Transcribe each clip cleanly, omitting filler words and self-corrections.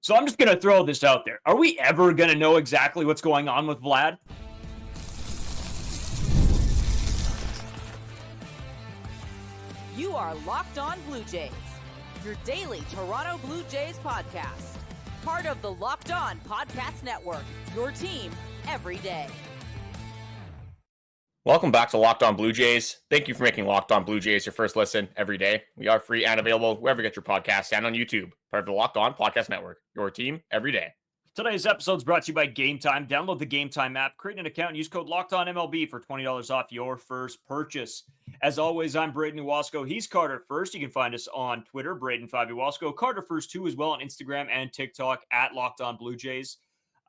So I'm just going to throw this out there. Are we ever going to know exactly what's going on with Vlad? You are Locked On Blue Jays, your daily Toronto Blue Jays podcast. Part of the Locked On Podcast Network, your team every day. Welcome back to Locked On Blue Jays. Thank you for making Locked On Blue Jays your first listen every day. We are free and available wherever you get your podcasts and on YouTube. Part of the Locked On Podcast Network, your team every day. Today's episode is brought to you by Game Time. Download the Game Time app, create an account, and use code LOCKEDONMLB for $20 off your first purchase. As always, I'm Braden Iwasco. He's Carter First. You can find us on Twitter, Braden5Iwasco. Carter First, too, as well on Instagram and TikTok at Locked On Blue Jays.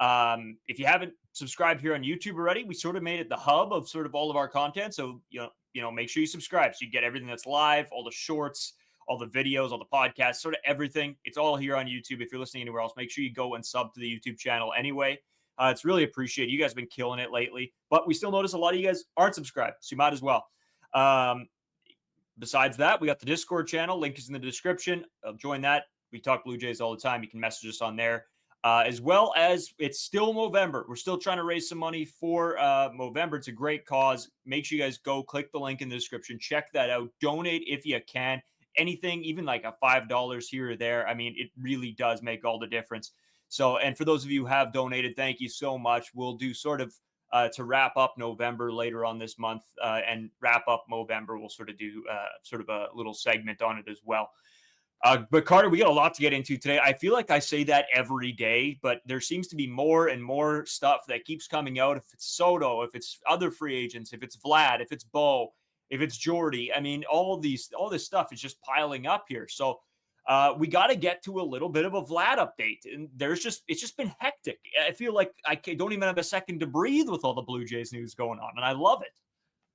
If you haven't subscribed here on YouTube already, we sort of made it the hub of sort of all of our content. So, you know, make sure you subscribe so you get everything that's live, all the shorts, all the videos, all the podcasts, sort of everything. It's all here on YouTube. If you're listening anywhere else, make sure you go and sub to the YouTube channel anyway. It's really appreciated. You guys have been killing it lately, but we still notice a lot of you guys aren't subscribed, so you might as well. Besides that, we got the Discord channel. Link is in the description. Join that. We talk Blue Jays all the time. You can message us on there. As well as it's still Movember. We're still trying to raise some money for Movember. It's a great cause. Make sure you guys go click the link in the description. Check that out. Donate if you can. Anything, even like a $5 here or there. I mean, it really does make all the difference. So, and for those of you who have donated, thank you so much. We'll do sort of to wrap up November later on this month and wrap up Movember. We'll sort of do sort of a little segment on it as well. But Carter, we got a lot to get into today. I feel like I say that every day, but there seems to be more and more stuff that keeps coming out. If it's Soto, if it's other free agents, if it's Vlad, if it's Bo, if it's Jordy, I mean, all this stuff is just piling up here. So we got to get to a little bit of a Vlad update. And it's just been hectic. I feel like I don't even have a second to breathe with all the Blue Jays news going on, and I love it.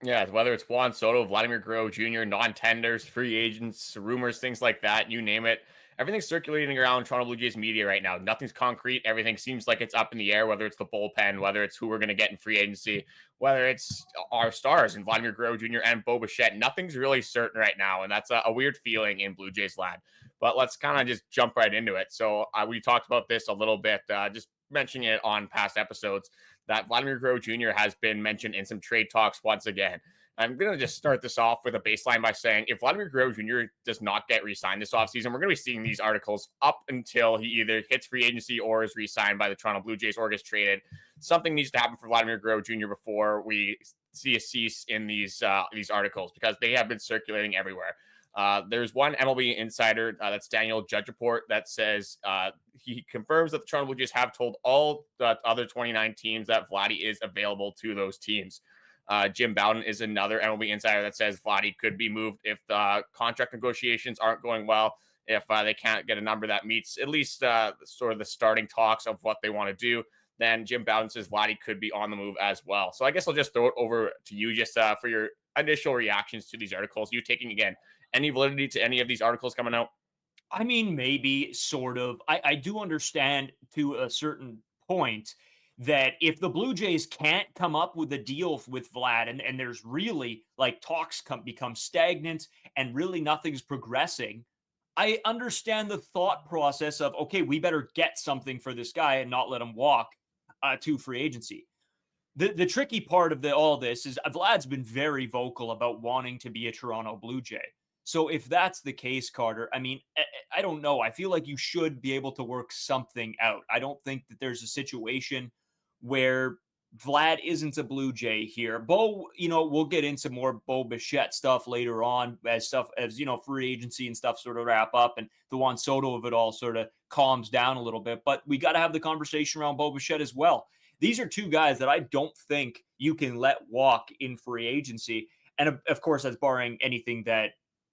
Yeah, whether it's Juan, Soto, Vladimir Guerrero Jr., non-tenders, free agents, rumors, things like that, you name it. Everything's circulating around Toronto Blue Jays media right now. Nothing's concrete. Everything seems like it's up in the air, whether it's the bullpen, whether it's who we're going to get in free agency, whether it's our stars in Vladimir Guerrero Jr. and Bichette. Nothing's really certain right now, and that's a weird feeling in Blue Jays land. But let's kind of just jump right into it. So we talked about this a little bit, just mentioning it on past episodes, that Vladimir Guerrero Jr. has been mentioned in some trade talks once again. I'm going to just start this off with a baseline by saying if Vladimir Guerrero Jr. does not get re-signed this offseason, we're going to be seeing these articles up until he either hits free agency or is re-signed by the Toronto Blue Jays or gets traded. Something needs to happen for Vladimir Guerrero Jr. before we see a cease in these articles because they have been circulating everywhere. There's one MLB insider, that's Daniel Judge Report, that says he confirms that the Toronto Blue Jays have told all the other 29 teams that Vladdy is available to those teams. Jim Bowden is another MLB insider that says Vladdy could be moved if the contract negotiations aren't going well, if they can't get a number that meets at least sort of the starting talks of what they want to do. Then Jim Bowden says Vladdy could be on the move as well. So I guess I'll just throw it over to you just for your initial reactions to these articles. You taking, again, any validity to any of these articles coming out? I mean, maybe, sort of. I do understand to a certain point that if the Blue Jays can't come up with a deal with Vlad and there's really like talks become stagnant and really nothing's progressing, I understand the thought process of, okay, we better get something for this guy and not let him walk to free agency. The tricky part of all this is Vlad's been very vocal about wanting to be a Toronto Blue Jay. So if that's the case, Carter, I mean, I don't know. I feel like you should be able to work something out. I don't think that there's a situation where Vlad isn't a Blue Jay here. Bo, we'll get into more Bo Bichette stuff later on as free agency and stuff sort of wrap up and the Juan Soto of it all sort of calms down a little bit. But we got to have the conversation around Bo Bichette as well. These are two guys that I don't think you can let walk in free agency. And of course, that's barring anything that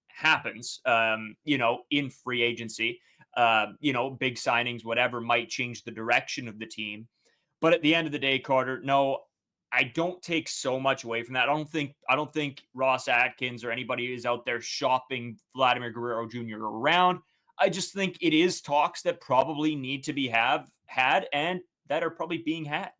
happens, in free agency, big signings, whatever might change the direction of the team. But at the end of the day, Carter, no, I don't take so much away from that. I don't think Ross Atkins or anybody is out there shopping Vladimir Guerrero Jr. around. I just think it is talks that probably need to be had and that are probably being had.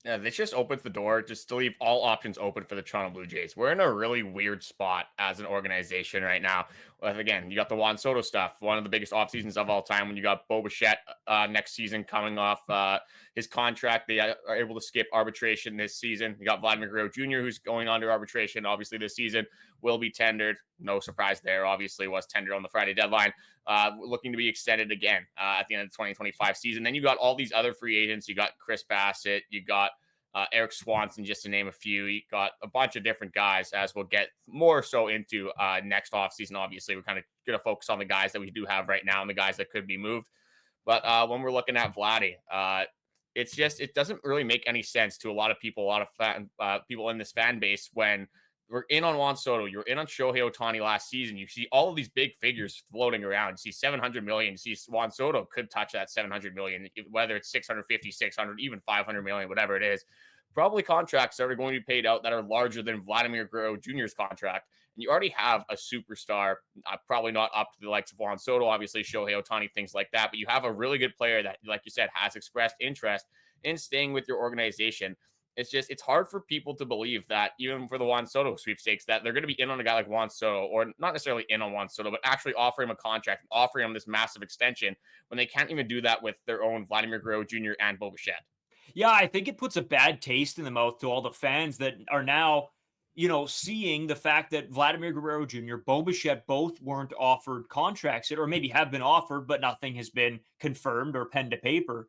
Yeah, this just opens the door just to leave all options open for the Toronto Blue Jays. We're in a really weird spot as an organization right now. But again, you got the Juan Soto stuff, one of the biggest off seasons of all time. When you got Bichette next season coming off his contract, they are able to skip arbitration this season. You got Vladimir Guerrero Jr., who's going on to arbitration, obviously this season, will be tendered. No surprise there. Obviously, was tendered on the Friday deadline. Looking to be extended again at the end of the 2025 season. Then you got all these other free agents. You got Chris Bassitt. You got Erik Swanson, just to name a few. You got a bunch of different guys, as we'll get more so into next offseason. Obviously, we're kind of going to focus on the guys that we do have right now and the guys that could be moved. But when we're looking at Vladdy, it doesn't really make any sense to a lot of people, people in this fan base when we're in on Juan Soto, you're in on Shohei Ohtani last season. You see all of these big figures floating around. You see 700 million. You see Juan Soto could touch that 700 million, whether it's 650, 600, even 500 million, whatever it is. Probably contracts that are going to be paid out that are larger than Vladimir Guerrero Jr.'s contract. And you already have a superstar, probably not up to the likes of Juan Soto, obviously Shohei Ohtani, things like that. But you have a really good player that, like you said, has expressed interest in staying with your organization. It's hard for people to believe that even for the Juan Soto sweepstakes that they're going to be in on a guy like Juan Soto, or not necessarily in on Juan Soto, but actually offering him a contract, offering him this massive extension when they can't even do that with their own Vladimir Guerrero Jr. and Bichette. Yeah, I think it puts a bad taste in the mouth to all the fans that are now, seeing the fact that Vladimir Guerrero Jr., Bichette both weren't offered contracts, or maybe have been offered, but nothing has been confirmed or pen to paper.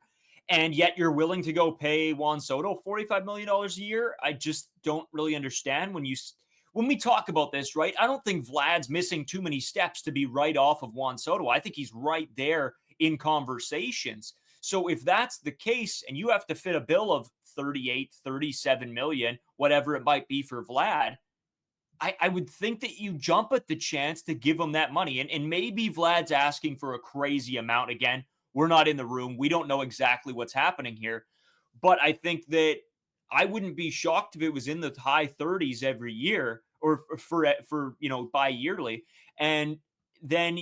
And yet you're willing to go pay Juan Soto $45 million a year. I just don't really understand when we talk about this, right? I don't think Vlad's missing too many steps to be right off of Juan Soto. I think he's right there in conversations. So if that's the case and you have to fit a bill of 38, 37 million, whatever it might be for Vlad, I would think that you jump at the chance to give him that money. And maybe Vlad's asking for a crazy amount again. We're not in the room. We don't know exactly what's happening here. But I think that I wouldn't be shocked if it was in the high 30s every year or for bi-yearly. And then,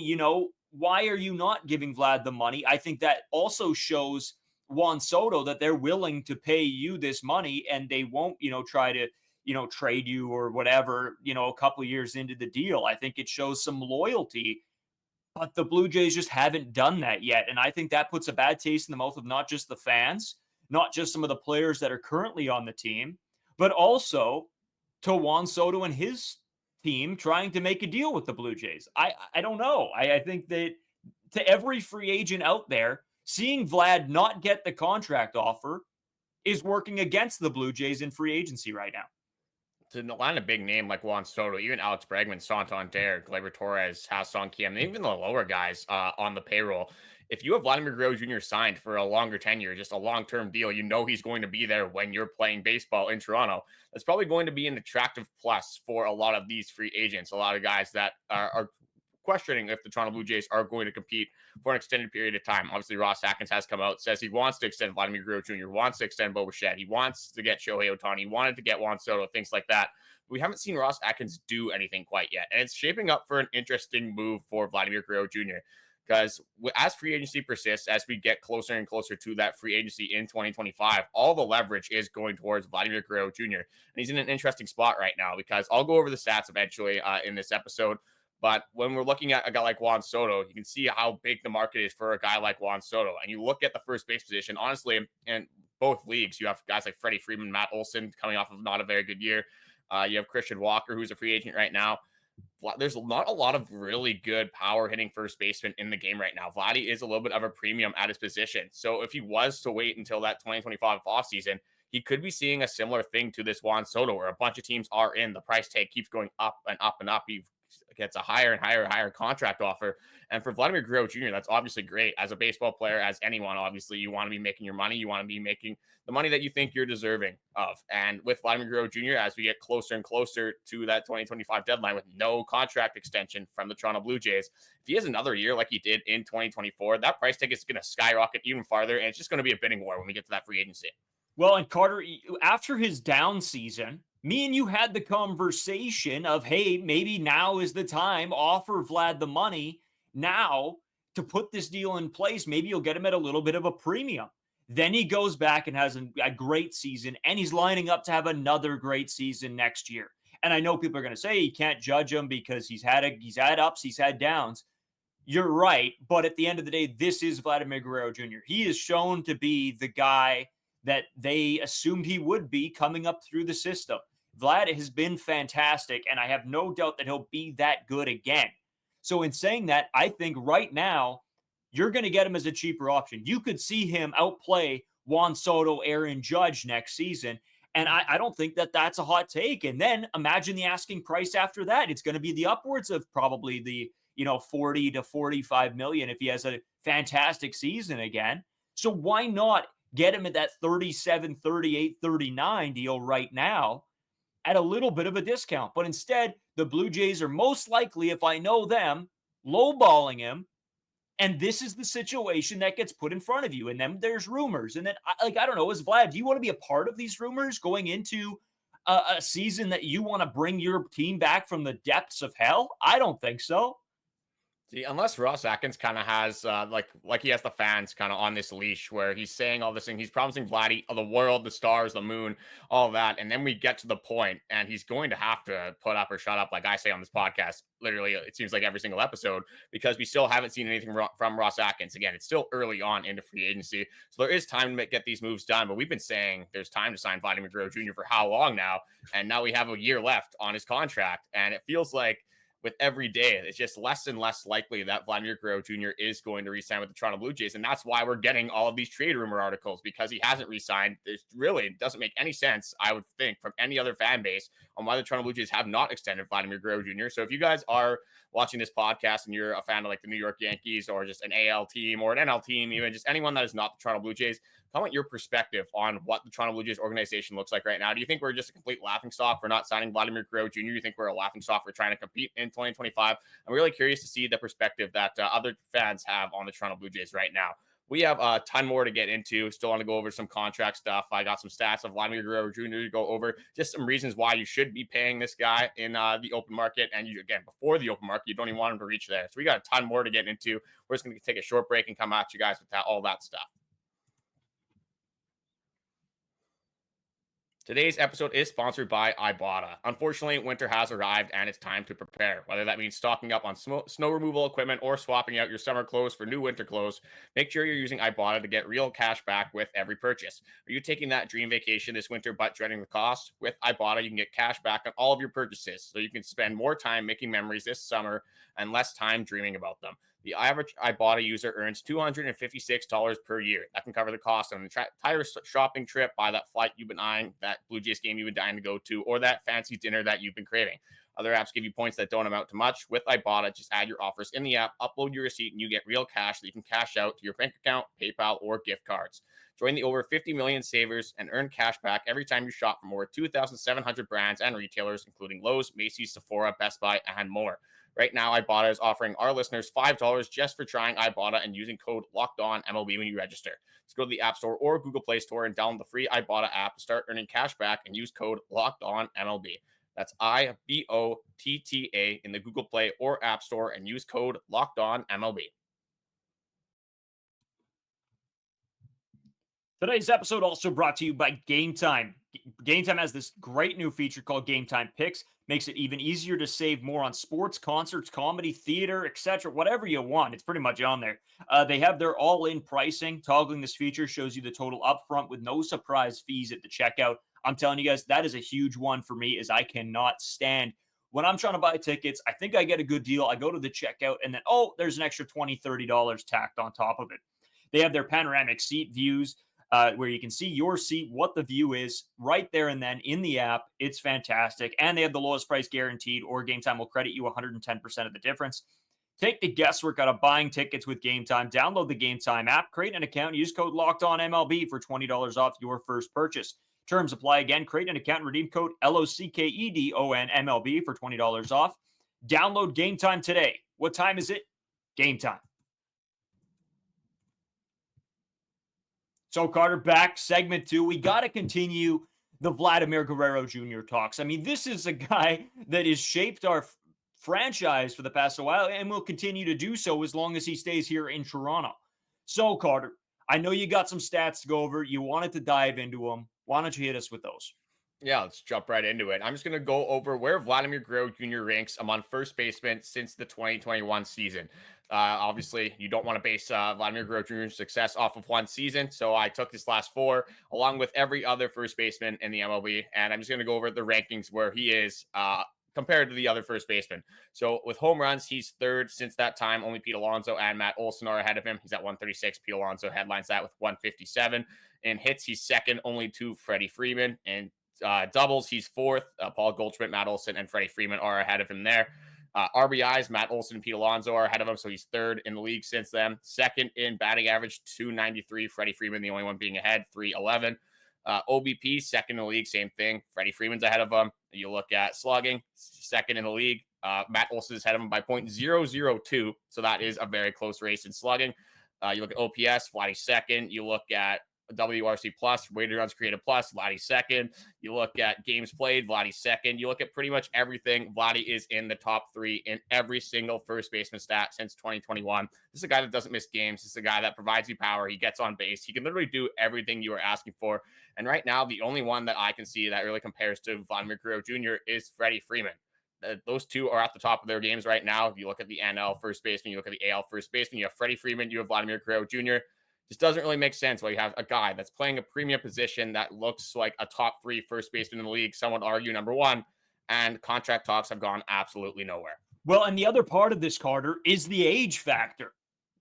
why are you not giving Vlad the money? I think that also shows Juan Soto that they're willing to pay you this money and they won't, try to, trade you or whatever, a couple of years into the deal. I think it shows some loyalty. But the Blue Jays just haven't done that yet. And I think that puts a bad taste in the mouth of not just the fans, not just some of the players that are currently on the team, but also to Juan Soto and his team trying to make a deal with the Blue Jays. I don't know. I think that to every free agent out there, seeing Vlad not get the contract offer is working against the Blue Jays in free agency right now. To land a big name like Juan Soto, even Alex Bregman, Santander, Gleyber Torres, Ha-Seong Kim, even the lower guys on the payroll. If you have Vladimir Guerrero Jr. signed for a longer tenure, just a long-term deal, he's going to be there when you're playing baseball in Toronto. That's probably going to be an attractive plus for a lot of these free agents, a lot of guys that are questioning if the Toronto Blue Jays are going to compete for an extended period of time. Obviously, Ross Atkins has come out, says he wants to extend Vladimir Guerrero Jr., wants to extend Bichette, he wants to get Shohei Ohtani, he wanted to get Juan Soto, things like that. We haven't seen Ross Atkins do anything quite yet, and it's shaping up for an interesting move for Vladimir Guerrero Jr., because as free agency persists, as we get closer and closer to that free agency in 2025, all the leverage is going towards Vladimir Guerrero Jr., and he's in an interesting spot right now, because I'll go over the stats eventually in this episode. But when we're looking at a guy like Juan Soto, you can see how big the market is for a guy like Juan Soto. And you look at the first base position, honestly, in both leagues, you have guys like Freddie Freeman, Matt Olson coming off of not a very good year. You have Christian Walker, who's a free agent right now. There's not a lot of really good power hitting first baseman in the game right now. Vladdy is a little bit of a premium at his position. So if he was to wait until that 2025 offseason, he could be seeing a similar thing to this Juan Soto, where a bunch of teams are in. The price tag keeps going up and up and up. He gets a higher and higher contract offer. And for Vladimir Guerrero Jr., that's obviously great. As a baseball player, as anyone, obviously, you want to be making your money. You want to be making the money that you think you're deserving of. And with Vladimir Guerrero Jr., as we get closer and closer to that 2025 deadline with no contract extension from the Toronto Blue Jays, if he has another year like he did in 2024, that price tag is going to skyrocket even farther. And it's just going to be a bidding war when we get to that free agency. Well, and Carter, after his down season, me and you had the conversation of, hey, maybe now is the time, offer Vlad the money now to put this deal in place. Maybe you'll get him at a little bit of a premium. Then he goes back and has a great season, and he's lining up to have another great season next year. And I know people are going to say you can't judge him because he's had ups, he's had downs. You're right. But at the end of the day, this is Vladimir Guerrero Jr. He is shown to be the guy that they assumed he would be coming up through the system. Vlad has been fantastic, and I have no doubt that he'll be that good again. So in saying that, I think right now, you're going to get him as a cheaper option. You could see him outplay Juan Soto, Aaron Judge next season. And I don't think that that's a hot take. And then imagine the asking price after that. It's going to be the upwards of probably the 40 to 45 million if he has a fantastic season again. So why not get him at that 37, 38, 39 deal right now at a little bit of a discount? But instead, the Blue Jays are most likely, if I know them, lowballing him. And this is the situation that gets put in front of you. And then there's rumors. And then, I don't know, as Vlad, do you want to be a part of these rumors going into a season that you want to bring your team back from the depths of hell? I don't think so. See, unless Ross Atkins kind of has like he has the fans kind of on this leash where he's saying all this thing, he's promising Vladdy the world, the stars, the moon, all that, and then we get to the point and he's going to have to put up or shut up, like I say on this podcast. Literally, it seems like every single episode, because we still haven't seen anything from Ross Atkins. Again, it's still early on into free agency, so there is time to get these moves done. But we've been saying there's time to sign Vladimir Guerrero Jr. for how long now, and now we have a year left on his contract, and it feels like with every day, it's just less and less likely that Vladimir Guerrero Jr. is going to re-sign with the Toronto Blue Jays. And that's why we're getting all of these trade rumor articles, because he hasn't re-signed. It really doesn't make any sense, I would think, from any other fan base on why the Toronto Blue Jays have not extended Vladimir Guerrero Jr. So if you guys are watching this podcast and you're a fan of like the New York Yankees or just an AL team or an NL team, even just anyone that is not the Toronto Blue Jays, comment your perspective on what the Toronto Blue Jays organization looks like right now. Do you think we're just a complete laughingstock for not signing Vladimir Guerrero Jr.? You think we're a laughingstock for trying to compete in 2025? I'm really curious to see the perspective that other fans have on the Toronto Blue Jays right now. We have a ton more to get into. Still want to go over some contract stuff. I got some stats of Vladimir Guerrero Jr. to go over, just some reasons why you should be paying this guy in the open market. And you, again, before the open market, you don't even want him to reach there. So we got a ton more to get into. We're just going to take a short break and come at you guys with all that stuff. Today's episode is sponsored by Ibotta. Unfortunately, winter has arrived and it's time to prepare. Whether that means stocking up on snow removal equipment or swapping out your summer clothes for new winter clothes, make sure you're using Ibotta to get real cash back with every purchase. Are you taking that dream vacation this winter but dreading the cost? With Ibotta, you can get cash back on all of your purchases, so you can spend more time making memories this summer and less time dreaming about them. The average Ibotta user earns $256 per year. That can cover the cost of an entire shopping trip, buy that flight you've been eyeing, that Blue Jays game you've been dying to go to, or that fancy dinner that you've been craving. Other apps give you points that don't amount to much. With Ibotta, just add your offers in the app, upload your receipt, and you get real cash that you can cash out to your bank account, PayPal, or gift cards. Join the over 50 million savers and earn cash back every time you shop from over 2,700 brands and retailers, including Lowe's, Macy's, Sephora, Best Buy, and more. Right now, Ibotta is offering our listeners $5 just for trying Ibotta and using code LOCKEDONMLB when you register. Just go to the App Store or Google Play Store and download the free Ibotta app to start earning cash back and use code LOCKEDONMLB. That's IBOTTA in the Google Play or App Store and use code LOCKEDONMLB. Today's episode also brought to you by Game Time. Game Time has this great new feature called Game Time Picks. Makes it even easier to save more on sports, concerts, comedy, theater, etc. Whatever you want, it's pretty much on there. They have their all-in pricing. Toggling this feature shows you the total upfront with no surprise fees at the checkout. I'm telling you guys, that is a huge one for me, as I cannot stand when I'm trying to buy tickets. I think I get a good deal. I go to the checkout and then, there's an extra $20, $30 tacked on top of it. They have their panoramic seat views, where you can see your seat, what the view is right there and then in the app. It's fantastic. And they have the lowest price guaranteed, or Game Time will credit you 110% of the difference. Take the guesswork out of buying tickets with Game Time. Download the Game Time app, create an account, use code LOCKEDONMLB for $20 off your first purchase. Terms apply. Again, create an account and redeem code LOCKEDONMLB for $20 off. Download Game Time today. What time is it? Game Time. So, Carter, back, segment 2. We got to continue the Vladimir Guerrero Jr. talks. I mean, this is a guy that has shaped our franchise for the past while and will continue to do so as long as he stays here in Toronto. So, Carter, I know you got some stats to go over. You wanted to dive into them. Why don't you hit us with those? Yeah, let's jump right into it. I'm just going to go over where Vladimir Guerrero Jr. ranks among first basemen since the 2021 season. Obviously, you don't want to base Vladimir Guerrero Jr.'s success off of one season. So I took this last four along with every other first baseman in the MLB. And I'm just going to go over the rankings where he is compared to the other first baseman. So with home runs, he's third since that time. Only Pete Alonso and Matt Olson are ahead of him. He's at 136. Pete Alonso headlines that with 157. In hits, he's second only to Freddie Freeman. And doubles, he's fourth. Paul Goldschmidt, Matt Olson, and Freddie Freeman are ahead of him there. RBIs, Matt Olson and Pete Alonso are ahead of him, so he's third in the league since then. Second in batting average, 293. Freddie Freeman, the only one being ahead, 311. OBP, second in the league, same thing. Freddie Freeman's ahead of him. You look at slugging, second in the league. Matt Olson is ahead of him by .002, so that is a very close race in slugging. You look at OPS, Vladdy second. You look at WRC plus, weighted runs created plus, Vladdy second. You look at games played, Vladdy second. You look at pretty much everything. Vladdy is in the top three in every single first baseman stat since 2021. This is a guy that doesn't miss games. This is a guy that provides you power. He gets on base. He can literally do everything you are asking for. And right now, the only one that I can see that really compares to Vladimir Guerrero Jr. is Freddie Freeman. Those two are at the top of their games right now. If you look at the NL first baseman, you look at the AL first baseman, you have Freddie Freeman, you have Vladimir Guerrero Jr. Just doesn't really make sense where you have a guy that's playing a premium position that looks like a top three first baseman in the league. Some would argue number one, and contract talks have gone absolutely nowhere. Well, and the other part of this, Carter, is the age factor.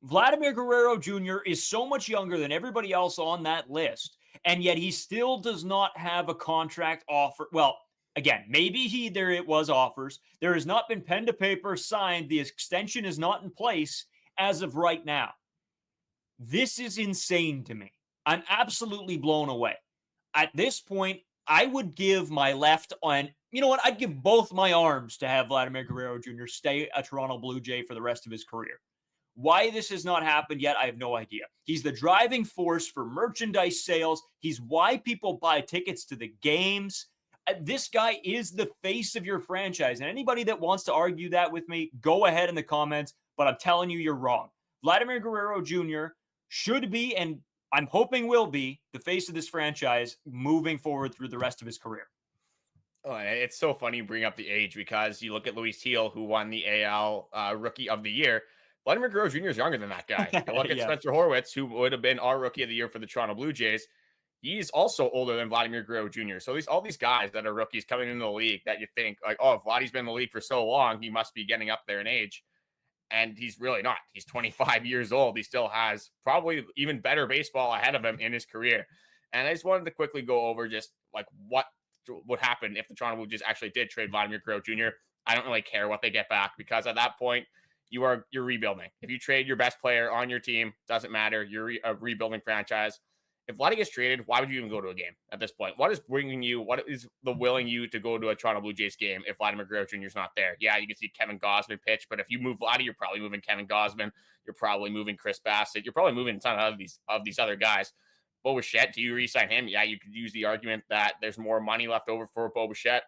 Vladimir Guerrero Jr. is so much younger than everybody else on that list, and yet he still does not have a contract offer. Well, again, maybe there it was offers. There has not been pen to paper signed. The extension is not in place as of right now. This is insane to me. I'm absolutely blown away. At this point, I would give my left on, you know what? I'd give both my arms to have Vladimir Guerrero Jr. stay a Toronto Blue Jay for the rest of his career. Why this has not happened yet, I have no idea. He's the driving force for merchandise sales. He's why people buy tickets to the games. This guy is the face of your franchise. And anybody that wants to argue that with me, go ahead in the comments. But I'm telling you, you're wrong. Vladimir Guerrero Jr. should be, and I'm hoping will be, the face of this franchise moving forward through the rest of his career. Oh, it's so funny you bring up the age because you look at Luis Teal, who won the AL Rookie of the Year. Vladimir Guerrero Jr. is younger than that guy. You look at Spencer Horwitz, who would have been our Rookie of the Year for the Toronto Blue Jays. He's also older than Vladimir Guerrero Jr. So all these guys that are rookies coming into the league that you think, like, oh, if Vladdy's been in the league for so long, he must be getting up there in age. And he's really not. He's 25 years old. He still has probably even better baseball ahead of him in his career. And I just wanted to quickly go over just like what would happen if the Toronto Blue Jays actually did trade Vladimir Guerrero Jr. I don't really care what they get back because at that point, you're rebuilding. If you trade your best player on your team, doesn't matter. You're a rebuilding franchise. If Vladdy gets traded, why would you even go to a game at this point? What is the willing you to go to a Toronto Blue Jays game if Vladimir Guerrero Jr. is not there? Yeah, you can see Kevin Gausman pitch, but if you move Vladdy, you're probably moving Kevin Gausman. You're probably moving Chris Bassitt. You're probably moving a ton of these other guys. Bo Bichette, do you re-sign him? Yeah, you could use the argument that there's more money left over for Bo Bichette,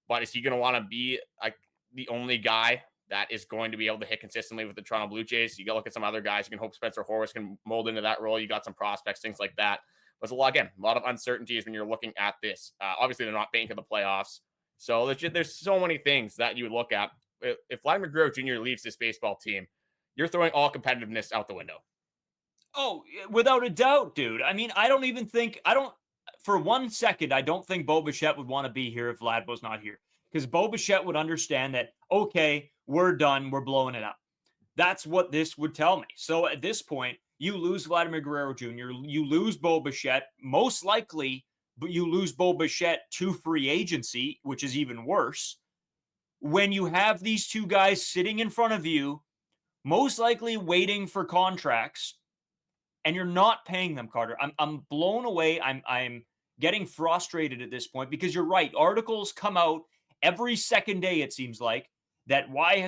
but is he going to want to be like the only guy that is going to be able to hit consistently with the Toronto Blue Jays? You got to look at some other guys. You can hope Spencer Horwitz can mold into that role. You got some prospects, things like that. But a lot of uncertainties when you're looking at this. Obviously, they're not banking the playoffs. So there's so many things that you would look at. If Vladimir Guerrero Jr. leaves this baseball team, you're throwing all competitiveness out the window. Oh, without a doubt, dude. I mean, for 1 second, I don't think Bo Bichette would want to be here if Vlad was not here. Because Bo Bichette would understand that, okay, we're done, we're blowing it up. That's what this would tell me. So at this point, you lose Vladimir Guerrero Jr., you lose Bo Bichette, most likely, but you lose Bo Bichette to free agency, which is even worse. When you have these two guys sitting in front of you, most likely waiting for contracts, and you're not paying them, Carter. I'm blown away. I'm getting frustrated at this point because you're right. Articles come out every second day, it seems like, that why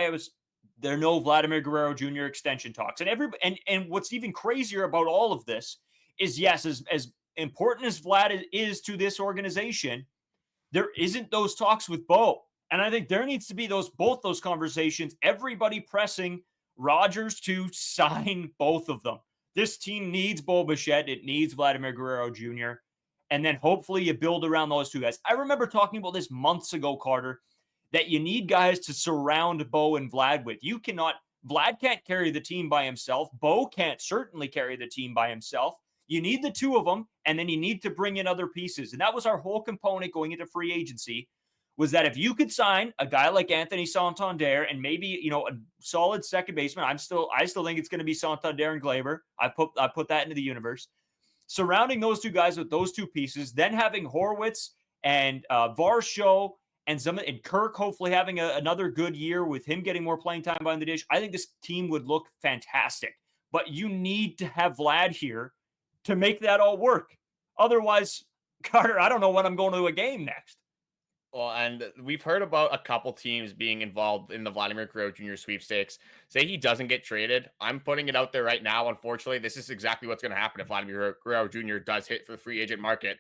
was there no Vladimir Guerrero Jr. extension talks? And what's even crazier about all of this is, yes, as important as Vlad is to this organization, there isn't those talks with Bo. And I think there needs to be both those conversations, everybody pressing Rogers to sign both of them. This team needs Bo Bichette. It needs Vladimir Guerrero Jr. And then hopefully you build around those two guys. I remember talking about this months ago, Carter, that you need guys to surround Bo and Vlad with. Vlad can't carry the team by himself. Bo can't certainly carry the team by himself. You need the two of them, and then you need to bring in other pieces. And that was our whole component going into free agency, was that if you could sign a guy like Anthony Santander and maybe, a solid second baseman, I still think it's going to be Santander and Glaber. I put that into the universe. Surrounding those two guys with those two pieces, then having Horwitz and Varsho and Kirk hopefully having another good year with him getting more playing time behind the dish, I think this team would look fantastic. But you need to have Vlad here to make that all work. Otherwise, Carter, I don't know when I'm going to a game next. Well, and we've heard about a couple teams being involved in the Vladimir Guerrero Jr. sweepstakes. Say he doesn't get traded. I'm putting it out there right now. Unfortunately, this is exactly what's going to happen if Vladimir Guerrero Jr. does hit for the free agent market.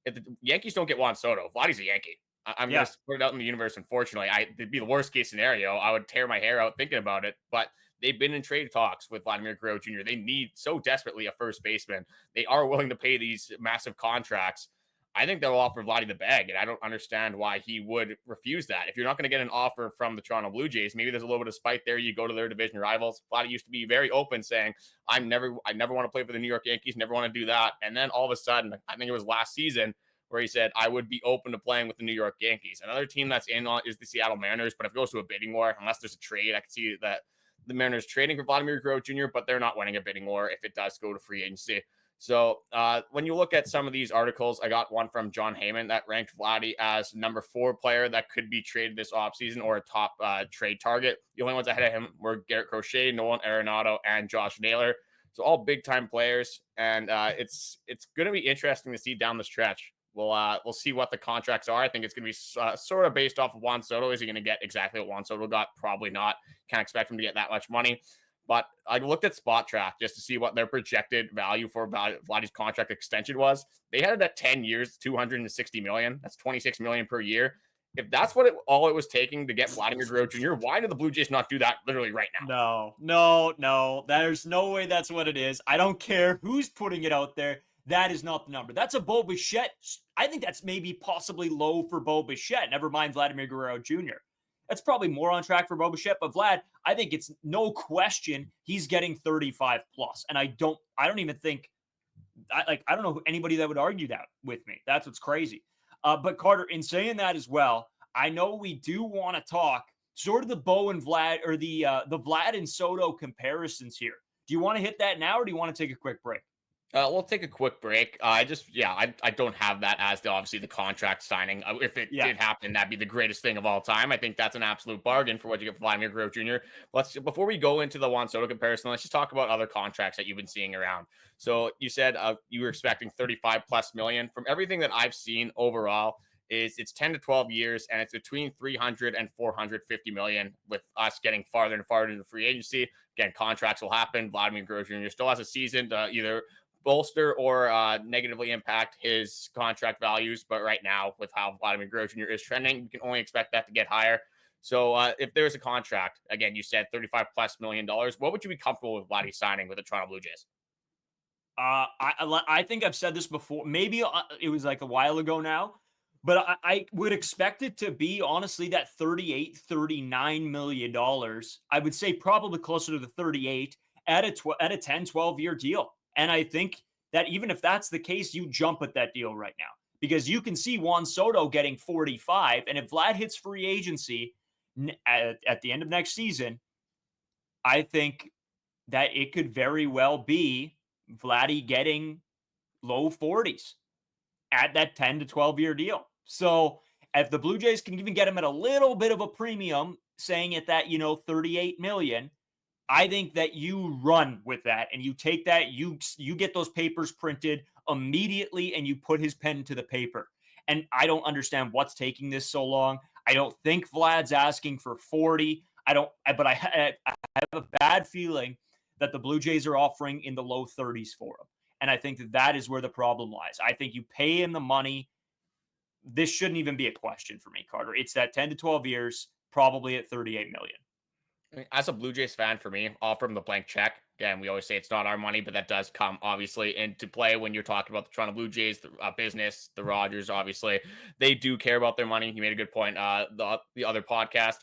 If the Yankees don't get Juan Soto, Vladdy's a Yankee. I'm going to put it out in the universe. Unfortunately, it'd be the worst case scenario. I would tear my hair out thinking about it, but they've been in trade talks with Vladimir Guerrero Jr. They need so desperately a first baseman. They are willing to pay these massive contracts. I think they'll offer Vladdy the bag, and I don't understand why he would refuse that. If you're not going to get an offer from the Toronto Blue Jays, maybe there's a little bit of spite there. You go to their division rivals. Vladdy used to be very open, saying, I never want to play for the New York Yankees, never want to do that. And then all of a sudden, I think it was last season, where he said, I would be open to playing with the New York Yankees. Another team that's in on is the Seattle Mariners, but if it goes to a bidding war, unless there's a trade, I can see that the Mariners trading for Vladimir Guerrero Jr., but they're not winning a bidding war if it does go to free agency. So when you look at some of these articles, I got one from John Heyman that ranked Vladdy as number 4 player that could be traded this offseason or a top trade target. The only ones ahead of him were Garrett Crochet, Nolan Arenado, and Josh Naylor. So all big-time players, and it's going to be interesting to see down the stretch. We'll see what the contracts are. I think it's going to be sort of based off of Juan Soto. Is he going to get exactly what Juan Soto got? Probably not. Can't expect him to get that much money. But I looked at Spot Track just to see what their projected value for Vladdy's contract extension was. They had it at 10 years, $260 million. That's $26 million per year. If that's what all it was taking to get Vladimir Guerrero Jr., why did the Blue Jays not do that literally right now? No. There's no way that's what it is. I don't care who's putting it out there. That is not the number. That's a Bo Bichette. I think that's maybe possibly low for Bo Bichette. Never mind Vladimir Guerrero Jr. That's probably more on track for Bo Bichette, but Vlad, I think it's no question he's getting 35 plus. And I don't even think I don't know anybody that would argue that with me. That's what's crazy. But Carter, in saying that as well, I know we do want to talk sort of the Bo and Vlad, or the Vlad and Soto comparisons here. Do you want to hit that now, or do you want to take a quick break? We'll take a quick break. I don't have that as obviously the contract signing. If it did happen, that'd be the greatest thing of all time. I think that's an absolute bargain for what you get for Vladimir Guerrero Jr. Before we go into the Juan Soto comparison, let's just talk about other contracts that you've been seeing around. So you said you were expecting 35 plus million. From everything that I've seen overall, it's 10 to 12 years, and it's between 300 and 450 million, with us getting farther and farther into free agency. Again, contracts will happen. Vladimir Guerrero Jr. still has a season to either bolster or negatively impact his contract values. But right now, with how Vladimir Guerrero Jr. is trending, you can only expect that to get higher. So if there's a contract, again, you said $35 plus million, what would you be comfortable with Vladdy signing with the Toronto Blue Jays? I think I've said this before. Maybe it was like a while ago now, but I would expect it to be, honestly, that $38, $39 million. I would say probably closer to the 38 at a 10, 12-year deal. And I think that even if that's the case, you jump at that deal right now, because you can see Juan Soto getting 45. And if Vlad hits free agency at the end of next season, I think that it could very well be Vladdy getting low 40s at that 10 to 12-year deal. So if the Blue Jays can even get him at a little bit of a premium, saying it that, $38 million, I think that you run with that and you take that, you get those papers printed immediately and you put his pen to the paper. And I don't understand what's taking this so long. I don't think Vlad's asking for 40. But I have a bad feeling that the Blue Jays are offering in the low 30s for him. And I think that is where the problem lies. I think you pay him the money. This shouldn't even be a question for me, Carter. It's that 10 to 12 years, probably at $38 million. As a Blue Jays fan, for me, offer him the blank check. Again, we always say it's not our money, but that does come obviously into play when you're talking about the Toronto Blue Jays, the business, the Rogers. Obviously, they do care about their money. You made a good point. The other podcast.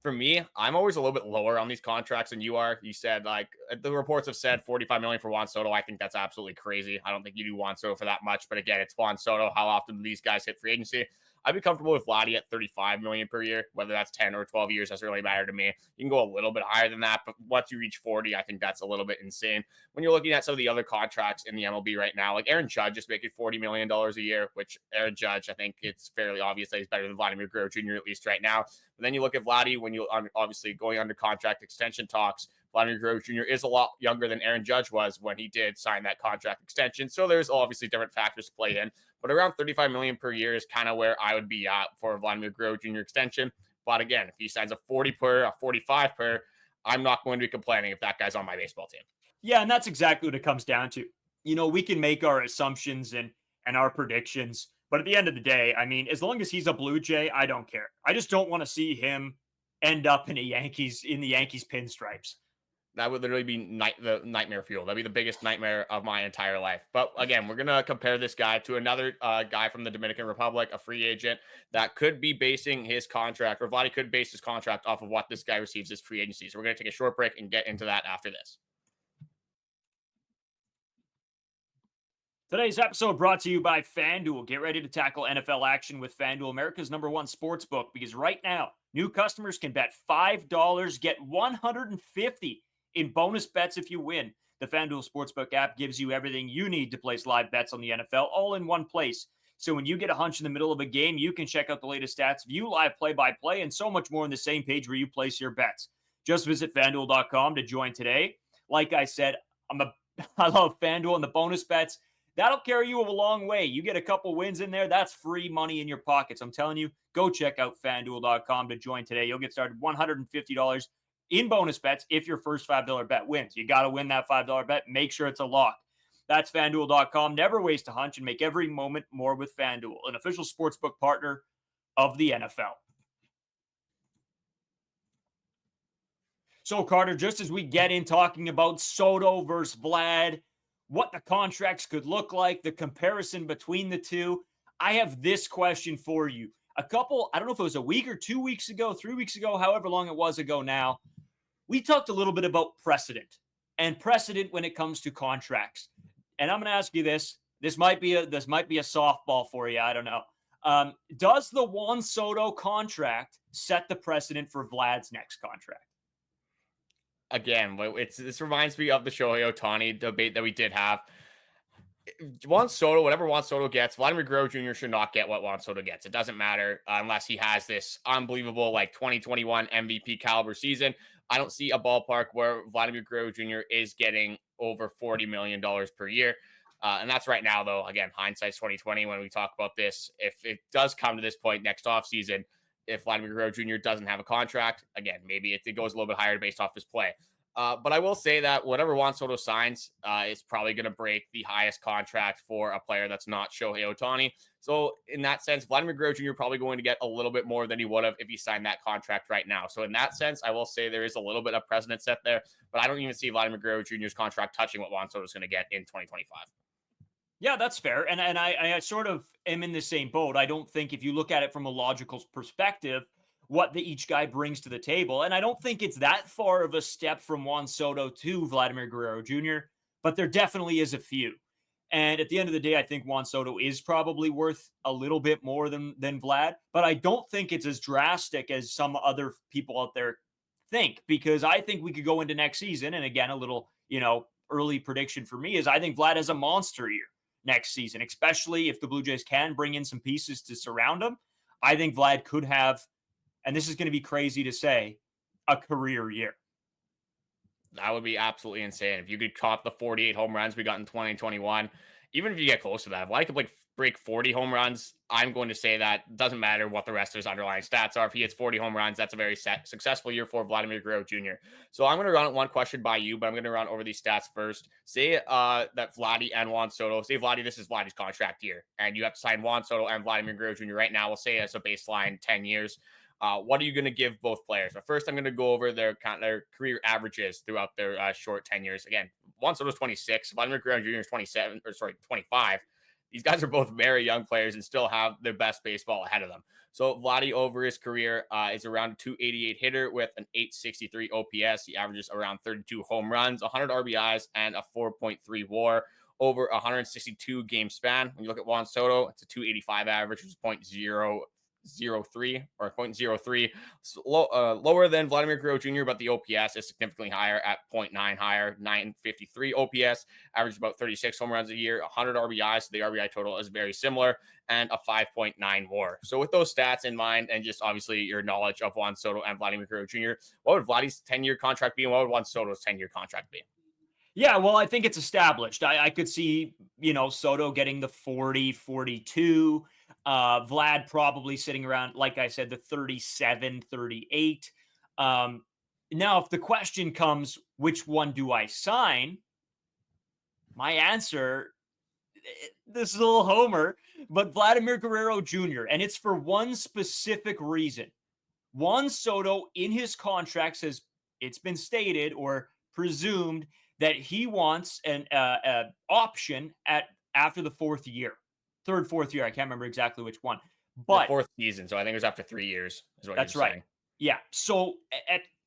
For me, I'm always a little bit lower on these contracts than you are. You said like the reports have said 45 million for Juan Soto. I think that's absolutely crazy. I don't think you do Juan Soto for that much. But again, it's Juan Soto. How often do these guys hit free agency? I'd be comfortable with Vladdy at 35 million per year, whether that's 10 or 12 years. Doesn't really matter to me. You can go a little bit higher than that, but once you reach 40, I think that's a little bit insane. When you're looking at some of the other contracts in the MLB right now, like Aaron Judge is making $40 million a year, which Aaron Judge, I think it's fairly obvious that he's better than Vladimir Guerrero Jr., at least right now. But then you look at Vladdy when you obviously going under contract extension talks. Vladimir Guerrero Jr. is a lot younger than Aaron Judge was when he did sign that contract extension. So there's obviously different factors to play in. But around 35 million per year is kind of where I would be at for a Vladimir Guerrero Jr. extension. But again, if he signs a 40 per, a 45 per, I'm not going to be complaining if that guy's on my baseball team. Yeah, and that's exactly what it comes down to. You know, we can make our assumptions and our predictions, but at the end of the day, I mean, as long as he's a Blue Jay, I don't care. I just don't want to see him end up in the Yankees pinstripes. That would literally be the nightmare fuel. That'd be the biggest nightmare of my entire life. But again, we're going to compare this guy to another guy from the Dominican Republic, a free agent that could be basing his contract, or Vladdy could base his contract off of what this guy receives as free agency. So we're going to take a short break and get into that after this. Today's episode brought to you by FanDuel. Get ready to tackle NFL action with FanDuel, America's #1 sports book, because right now, new customers can bet $5, get $150 in bonus bets if you win. The FanDuel Sportsbook app gives you everything you need to place live bets on the NFL all in one place. So when you get a hunch in the middle of a game, you can check out the latest stats, view live play-by-play, and so much more on the same page where you place your bets. Just visit FanDuel.com to join today. Like I said, I love FanDuel and the bonus bets. That'll carry you a long way. You get a couple wins in there, that's free money in your pockets. I'm telling you, go check out FanDuel.com to join today. You'll get started $150 in bonus bets if your first $5 bet wins. You got to win that $5 bet. Make sure it's a lock. That's FanDuel.com. Never waste a hunch and make every moment more with FanDuel, an official sportsbook partner of the NFL. So, Carter, just as we get in talking about Soto versus Vlad, what the contracts could look like, the comparison between the two, I have this question for you. I don't know if it was a week or 2 weeks ago, 3 weeks ago, however long it was ago now, we talked a little bit about precedent when it comes to contracts. And I'm going to ask you this. This might be a softball for you. I don't know. Does the Juan Soto contract set the precedent for Vlad's next contract? Again, this reminds me of the Shohei Ohtani debate that we did have. Juan Soto, whatever Juan Soto gets, Vladimir Guerrero Jr. should not get what Juan Soto gets. It doesn't matter unless he has this unbelievable 2021 MVP caliber season. I don't see a ballpark where Vladimir Guerrero Jr. is getting over $40 million per year. And that's right now, though. Again, hindsight's 2020 when we talk about this. If it does come to this point next offseason, if Vladimir Guerrero Jr. doesn't have a contract, again, maybe it goes a little bit higher based off his play. But I will say that whatever Juan Soto signs is probably going to break the highest contract for a player that's not Shohei Ohtani. So in that sense, Vladimir Guerrero Jr. probably going to get a little bit more than he would have if he signed that contract right now. So in that sense, I will say there is a little bit of precedent set there, but I don't even see Vladimir Guerrero Jr.'s contract touching what Juan Soto is going to get in 2025. Yeah, that's fair. And I sort of am in the same boat. I don't think if you look at it from a logical perspective, what each guy brings to the table. And I don't think it's that far of a step from Juan Soto to Vladimir Guerrero Jr., but there definitely is a few. And at the end of the day, I think Juan Soto is probably worth a little bit more than Vlad, but I don't think it's as drastic as some other people out there think, because I think we could go into next season. And again, a little, early prediction for me is I think Vlad has a monster year next season, especially if the Blue Jays can bring in some pieces to surround him. I think Vlad could have, and this is going to be crazy to say, a career year. That would be absolutely insane. If you could top the 48 home runs we got in 2021, even if you get close to that, if I could break 40 home runs, I'm going to say that doesn't matter what the rest of his underlying stats are. If he hits 40 home runs, that's a very successful year for Vladimir Guerrero Jr. So I'm going to run one question by you, but I'm going to run over these stats first. Say that Vladdy and Juan Soto, say Vladdy, this is Vladdy's contract year, and you have to sign Juan Soto and Vladimir Guerrero Jr. right now. We'll say as a baseline 10 years. What are you going to give both players? But first, I'm going to go over their career averages throughout their short tenures. Again, Juan Soto's 26, Vladimir Guerrero Jr. is 25. These guys are both very young players and still have their best baseball ahead of them. So Vladdy over his career is around a 288 hitter with an 863 OPS. He averages around 32 home runs, 100 RBIs, and a 4.3 WAR over a 162 game span. When you look at Juan Soto, it's a 285 average, which is 0.003 or 0.03, lower than Vladimir Guerrero Jr., but the OPS is significantly higher at 0.9 higher, 953 OPS, average about 36 home runs a year, 100 RBIs, so the RBI total is very similar, and a 5.9 WAR. So with those stats in mind, and just obviously your knowledge of Juan Soto and Vladimir Guerrero Jr., what would Vladdy's 10-year contract be, and what would Juan Soto's 10-year contract be? Yeah, well, I think it's established. I could see, Soto getting the 40, 42. Vlad probably sitting around, like I said, the 37, 38. Now, if the question comes, which one do I sign? My answer, this is a little homer, but Vladimir Guerrero Jr., and it's for one specific reason. Juan Soto, in his contract, says it's been stated or presumed that he wants an option after the fourth year. Fourth year. I can't remember exactly which one. But the fourth season, so I think it was after 3 years is what that's you're right. saying. Yeah. So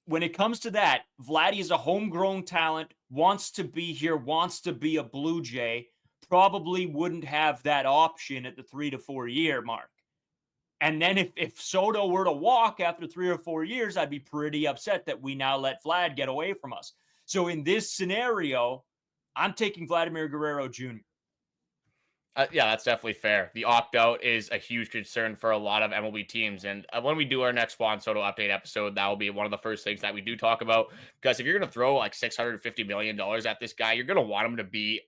when it comes to that, Vladdy is a homegrown talent, wants to be here, wants to be a Blue Jay, probably wouldn't have that option at the 3 to 4 year mark. And then if Soto were to walk after 3 or 4 years, I'd be pretty upset that we now let Vlad get away from us. So in this scenario, I'm taking Vladimir Guerrero Jr. Yeah, that's definitely fair. The opt-out is a huge concern for a lot of MLB teams. And when we do our next Juan Soto update episode, that will be one of the first things that we do talk about. Because if you're going to throw like $650 million at this guy, you're going to want him to be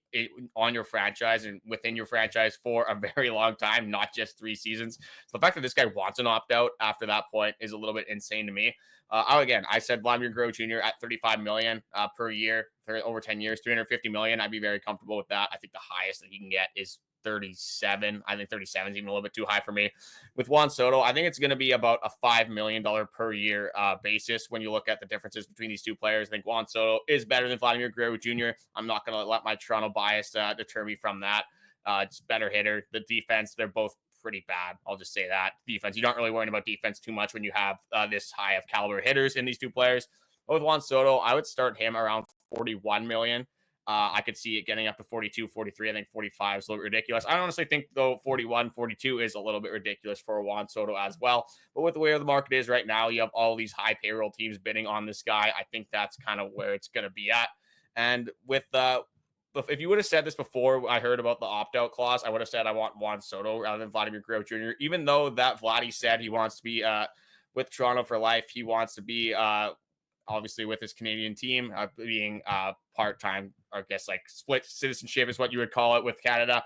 on your franchise and within your franchise for a very long time, not just 3 seasons. So the fact that this guy wants an opt-out after that point is a little bit insane to me. I said Vladimir Guerrero Jr. at $35 million per year for over 10 years, $350 million. I'd be very comfortable with that. I think the highest that he can get is 37. I think 37 is even a little bit too high for me. With Juan Soto, I think it's going to be about a $5 million per year basis when you look at the differences between these two players. I think Juan Soto is better than Vladimir Guerrero Jr. I'm not going to let my Toronto bias deter me from that. It's better hitter. The defense, they're both pretty bad. I'll just say that. Defense, you're not really worrying about defense too much when you have this high of caliber hitters in these two players. But with Juan Soto, I would start him around 41 million. I could see it getting up to 42, 43. I think 45 is a little ridiculous. I honestly think, though, 41, 42 is a little bit ridiculous for Juan Soto as well. But with the way the market is right now, you have all these high payroll teams bidding on this guy. I think that's kind of where it's going to be at. And with if you would have said this before I heard about the opt-out clause, I would have said I want Juan Soto rather than Vladimir Guerrero Jr., even though that Vladdy said he wants to be with Toronto for life. He wants to be obviously with his Canadian team, being part-time, I guess like split citizenship is what you would call it with Canada.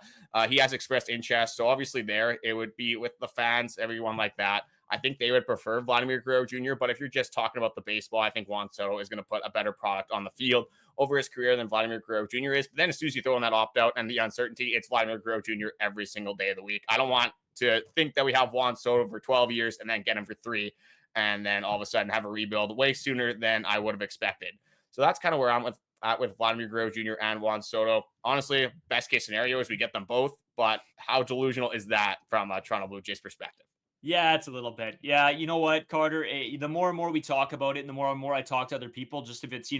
He has expressed interest. So obviously there it would be with the fans, everyone like that. I think they would prefer Vladimir Guerrero Jr., but if you're just talking about the baseball, I think Juan Soto is going to put a better product on the field over his career than Vladimir Guerrero Jr. is. But then as soon as you throw in that opt-out and the uncertainty, it's Vladimir Guerrero Jr. every single day of the week. I don't want to think that we have Juan Soto for 12 years and then get him for 3 and then all of a sudden have a rebuild way sooner than I would have expected. So that's kind of where I'm with Vladimir Guerrero Jr. and Juan Soto. Honestly, best case scenario is we get them both, but how delusional is that from a Toronto Blue Jays perspective? Yeah, it's a little bit. Yeah, you know what, Carter? The more and more we talk about it, and the more and more I talk to other people, just if it's,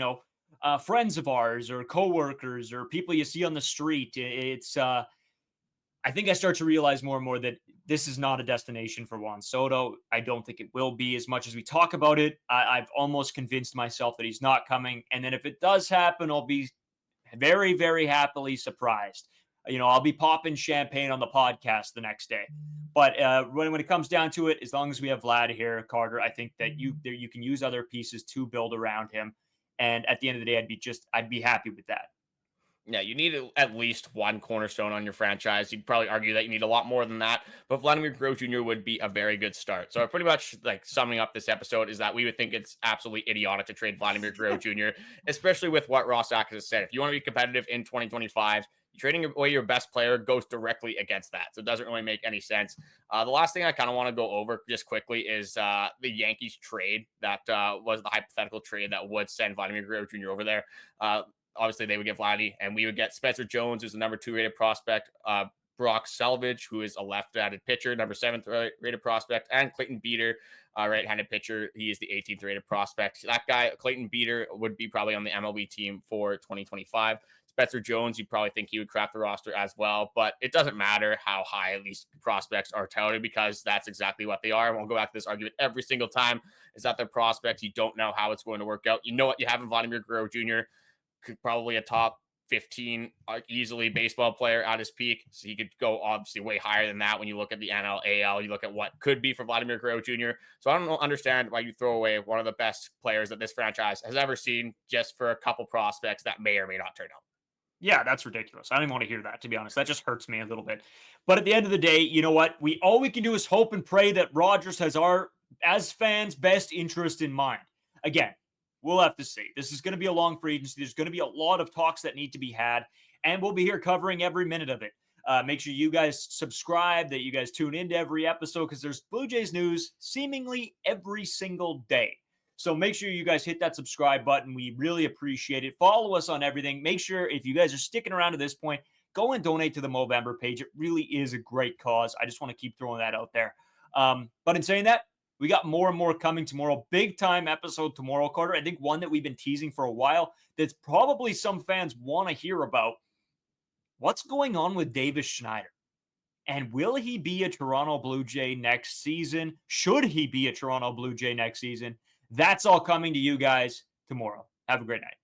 friends of ours or coworkers or people you see on the street, I think I start to realize more and more that this is not a destination for Juan Soto. I don't think it will be as much as we talk about it. I've almost convinced myself that he's not coming. And then if it does happen, I'll be very, very happily surprised. I'll be popping champagne on the podcast the next day. But when it comes down to it, as long as we have Vlad here, Carter, I think that you can use other pieces to build around him. And at the end of the day, I'd be happy with that. Yeah, you need at least one cornerstone on your franchise. You'd probably argue that you need a lot more than that, but Vladimir Guerrero Jr. would be a very good start. So pretty much like summing up this episode is that we would think it's absolutely idiotic to trade Vladimir Guerrero Jr., especially with what Ross Atkins has said. If you want to be competitive in 2025, trading away your best player goes directly against that. So it doesn't really make any sense. The last thing I kind of want to go over just quickly is the Yankees trade that was the hypothetical trade that would send Vladimir Guerrero Jr. over there. Obviously, they would get Vladdy, and we would get Spencer Jones, who's the number 2 rated prospect, Brock Selvage, who is a left-handed pitcher, number 7th rated prospect, and Clayton Beeter, right-handed pitcher. He is the 18th rated prospect. That guy, Clayton Beeter, would be probably on the MLB team for 2025. Spencer Jones, you'd probably think he would craft the roster as well, but it doesn't matter how high these prospects are touted because that's exactly what they are. And we'll go back to this argument every single time is that they're prospects. You don't know how it's going to work out. You know what you have in Vladimir Guerrero Jr., probably a top 15 easily baseball player at his peak. So he could go obviously way higher than that when you look at the NL, AL, you look at what could be for Vladimir Guerrero Jr. So I don't understand why you throw away one of the best players that this franchise has ever seen just for a couple prospects that may or may not turn out. Yeah, that's ridiculous. I don't even want to hear that, to be honest. That just hurts me a little bit. But at the end of the day, you know what? All we can do is hope and pray that Rogers has our, as fans, best interest in mind. Again, we'll have to see. This is going to be a long free agency. There's going to be a lot of talks that need to be had, and we'll be here covering every minute of it. Make sure you guys subscribe, that you guys tune into every episode, because there's Blue Jays news seemingly every single day. So make sure you guys hit that subscribe button. We really appreciate it. Follow us on everything. Make sure if you guys are sticking around to this point, go and donate to the Movember page. It really is a great cause. I just want to keep throwing that out there. But in saying that, we got more and more coming tomorrow. Big time episode tomorrow, Carter. I think one that we've been teasing for a while that's probably some fans want to hear about. What's going on with Davis Schneider? And will he be a Toronto Blue Jay next season? Should he be a Toronto Blue Jay next season? That's all coming to you guys tomorrow. Have a great night.